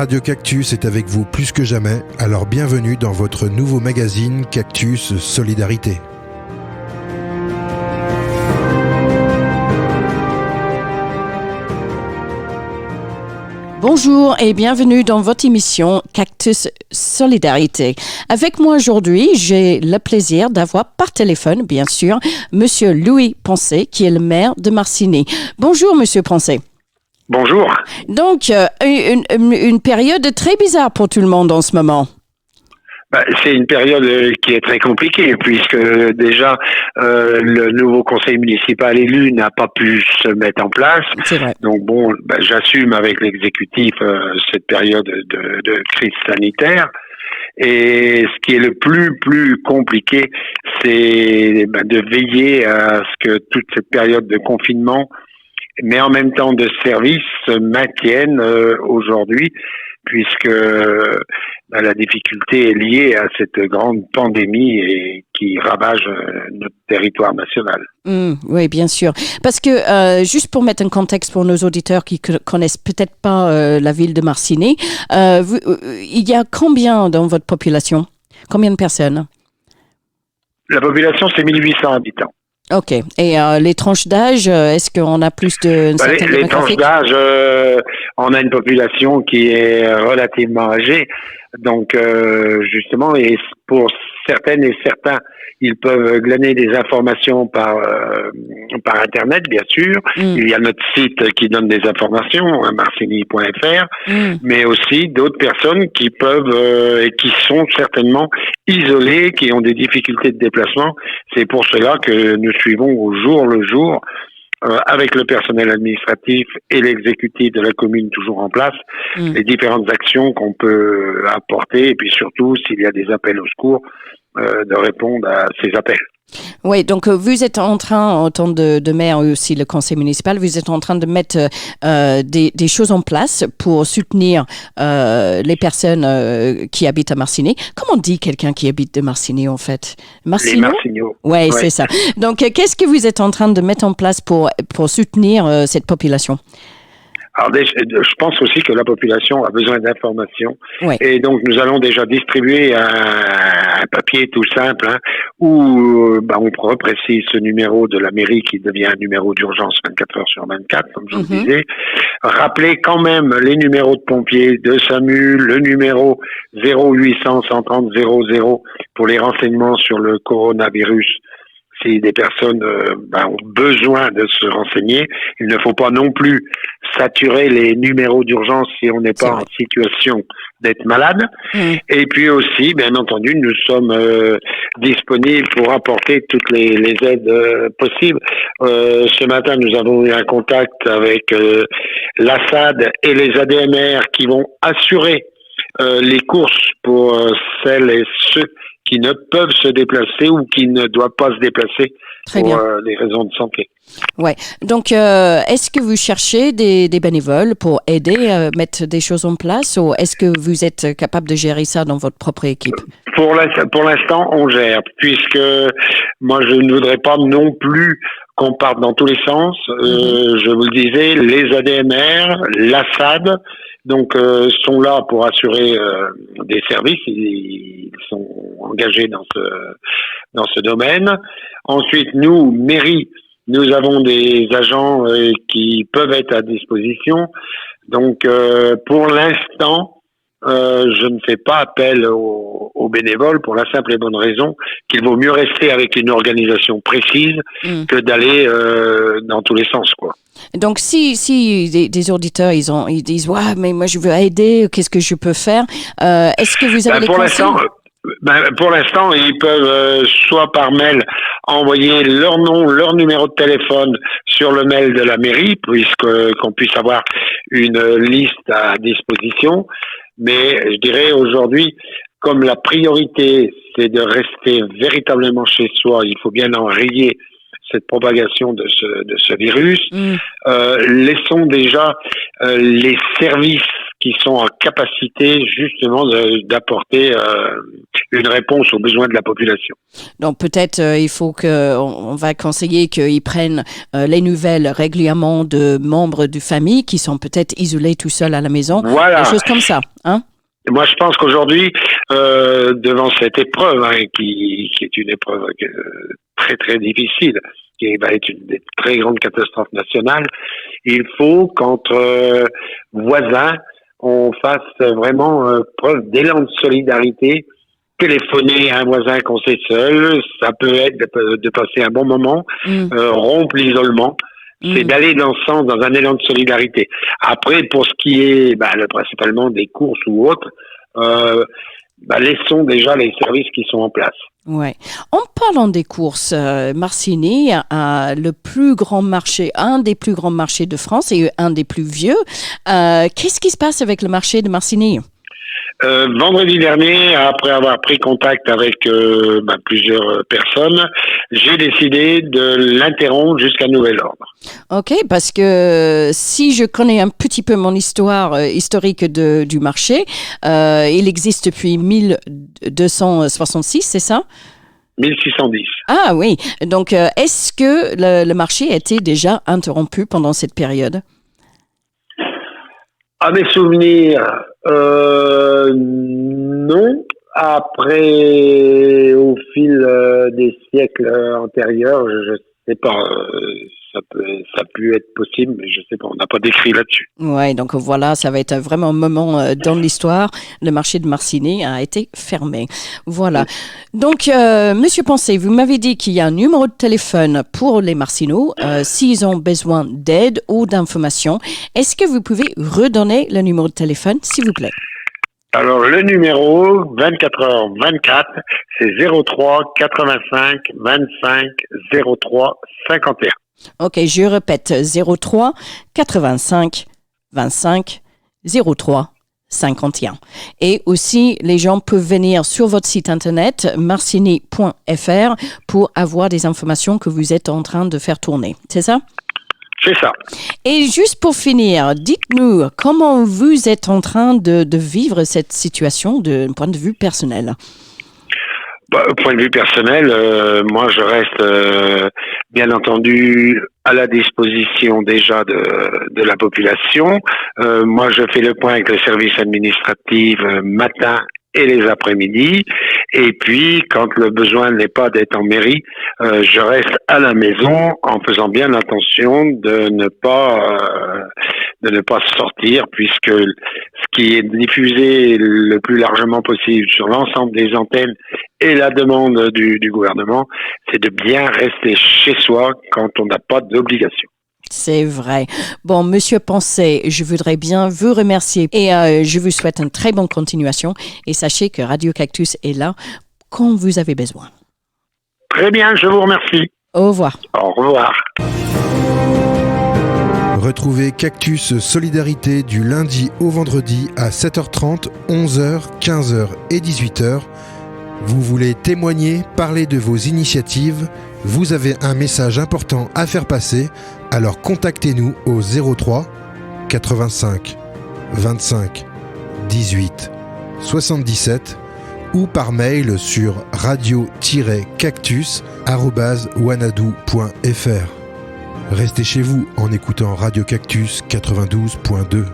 Radio Cactus est avec vous plus que jamais, alors bienvenue dans votre nouveau magazine Cactus Solidarité. Bonjour et bienvenue dans votre émission Cactus Solidarité. Avec moi aujourd'hui, j'ai le plaisir d'avoir par téléphone, bien sûr, Monsieur Louis Poncet, qui est le maire de Marcigny. Bonjour, Monsieur Poncet. Bonjour. Donc, une période très bizarre pour tout le monde en ce moment. C'est une période qui est très compliquée puisque déjà le nouveau conseil municipal élu n'a pas pu se mettre en place. C'est vrai. Donc j'assume avec l'exécutif cette période de crise sanitaire. Et ce qui est le plus compliqué, c'est de veiller à ce que toute cette période de confinement, mais en même temps de service, se maintienne aujourd'hui, puisque la difficulté est liée à cette grande pandémie et qui ravage notre territoire national. Oui, bien sûr. Parce que, juste pour mettre un contexte pour nos auditeurs qui connaissent peut-être pas la ville de Marcigny, il y a combien dans votre population? Combien de personnes? La population, c'est 1800 habitants. OK. Et les tranches d'âge, est-ce qu'on a plus de... Les tranches d'âge, on a une population qui est relativement âgée. Donc, justement, et pour certaines et certains, ils peuvent glaner des informations par Internet, bien sûr. Il y a notre site qui donne des informations, marcigny.fr, mais aussi d'autres personnes qui peuvent et qui sont certainement isolées, qui ont des difficultés de déplacement. C'est pour cela que nous suivons au jour le jour, avec le personnel administratif et l'exécutif de la commune toujours en place, les différentes actions qu'on peut apporter, et puis surtout, s'il y a des appels au secours, de répondre à ces appels. Oui, donc vous êtes en train, en tant de maire et aussi le conseil municipal, vous êtes en train de mettre des choses en place pour soutenir les personnes qui habitent à Marcigny. Comment dit quelqu'un qui habite de Marcigny, en fait? Les Marcignots. Oui, c'est ça. Donc, qu'est-ce que vous êtes en train de mettre en place pour soutenir cette population? Alors, je pense aussi que la population a besoin d'informations. Oui. Et donc, nous allons déjà distribuer un papier tout simple, où on reprécise ce numéro de la mairie qui devient un numéro d'urgence 24 heures sur 24, comme je vous disais. Rappeler quand même les numéros de pompiers, de SAMU, le numéro 0800 130 00 pour les renseignements sur le coronavirus. Si des personnes ont besoin de se renseigner, il ne faut pas non plus saturer les numéros d'urgence si on n'est pas en situation d'être malade. Et puis aussi, bien entendu, nous sommes disponibles pour apporter toutes les aides possibles. Ce matin, nous avons eu un contact avec l'ASAD et les ADMR qui vont assurer les courses pour celles et ceux qui ne peuvent se déplacer ou qui ne doivent pas se déplacer pour des raisons de santé. Ouais. Donc, est-ce que vous cherchez des bénévoles pour aider à mettre des choses en place, ou est-ce que vous êtes capable de gérer ça dans votre propre équipe? Pour l'instant, on gère, puisque moi, je ne voudrais pas non plus qu'on parte dans tous les sens. Je vous le disais, les ADMR, l'ASAD, donc sont là pour assurer des services. Ils sont engagés dans ce domaine. Ensuite, nous, mairie, nous avons des agents qui peuvent être à disposition. Donc, pour l'instant, je ne fais pas appel aux bénévoles pour la simple et bonne raison qu'il vaut mieux rester avec une organisation précise que d'aller dans tous les sens, quoi. Donc, si des auditeurs, ils disent, ouais, mais moi je veux aider, qu'est-ce que je peux faire? Est-ce que vous avez des conseils? Pour l'instant, ils peuvent soit par mail envoyer leur nom, leur numéro de téléphone sur le mail de la mairie, qu'on puisse avoir une liste à disposition. Mais je dirais aujourd'hui, comme la priorité, c'est de rester véritablement chez soi, il faut bien enrayer cette propagation de ce virus. Laissons déjà les services qui sont en capacité justement d'apporter une réponse aux besoins de la population. Donc peut-être il faut on va conseiller qu'ils prennent les nouvelles régulièrement de membres de famille qui sont peut-être isolés tout seuls à la maison, voilà. Des choses comme ça, hein? Moi, je pense qu'aujourd'hui, devant cette épreuve, qui est une épreuve très très difficile, qui va être une des très grandes catastrophes nationales, il faut qu'entre voisins, on fasse vraiment preuve d'élan de solidarité. Téléphoner à un voisin qu'on sait seul, ça peut être de passer un bon moment, rompre l'isolement. C'est d'aller dans ce sens, dans un élan de solidarité. Après, pour ce qui est principalement des courses ou autres, laissons déjà les services qui sont en place. Ouais. En parlant des courses, Marcigny a le plus grand marché, un des plus grands marchés de France et un des plus vieux. Qu'est-ce qui se passe avec le marché de Marcigny? Vendredi dernier, après avoir pris contact avec plusieurs personnes, j'ai décidé de l'interrompre jusqu'à nouvel ordre. Ok, parce que si je connais un petit peu mon historique du marché, il existe depuis 1266, c'est ça? 1610. Ah oui, donc est-ce que le marché a été déjà interrompu pendant cette période? À mes souvenirs, non. Après, au fil des siècles antérieurs, je sais pas, ça a pu être possible, mais je sais pas, on n'a pas d'écrit là-dessus. Ouais, donc voilà, ça va être vraiment un moment dans l'histoire. Le marché de Marcigny a été fermé. Voilà. Donc, Monsieur Pensée, vous m'avez dit qu'il y a un numéro de téléphone pour les Marcinots s'ils ont besoin d'aide ou d'informations. Est-ce que vous pouvez redonner le numéro de téléphone, s'il vous plaît? Alors, le numéro 24h24, c'est 03 85 25 03 51. Ok, je répète, 03 85 25 03 51. Et aussi, les gens peuvent venir sur votre site internet marcigny.fr pour avoir des informations que vous êtes en train de faire tourner. C'est ça? C'est ça. Et juste pour finir, dites-nous comment vous êtes en train de vivre cette situation d'un point de vue personnel. Au point de vue personnel, moi je reste bien entendu à la disposition déjà de la population. Moi je fais le point avec le service administratif matin et les après-midi. Et puis, quand le besoin n'est pas d'être en mairie, je reste à la maison en faisant bien attention de ne pas sortir, puisque ce qui est diffusé le plus largement possible sur l'ensemble des antennes et la demande du gouvernement, c'est de bien rester chez soi quand on n'a pas d'obligation. C'est vrai. Bon, Monsieur Pensée, je voudrais bien vous remercier et je vous souhaite une très bonne continuation et sachez que Radio Cactus est là quand vous avez besoin. Très bien, je vous remercie. Au revoir. Au revoir. Retrouvez Cactus Solidarité du lundi au vendredi à 7h30, 11h, 15h et 18h. Vous voulez témoigner, parler de vos initiatives, vous avez un message important à faire passer, alors contactez-nous au 03 85 25 18 77 ou par mail sur radio-cactus@wanadoo.fr. Restez chez vous en écoutant Radio Cactus 92.2.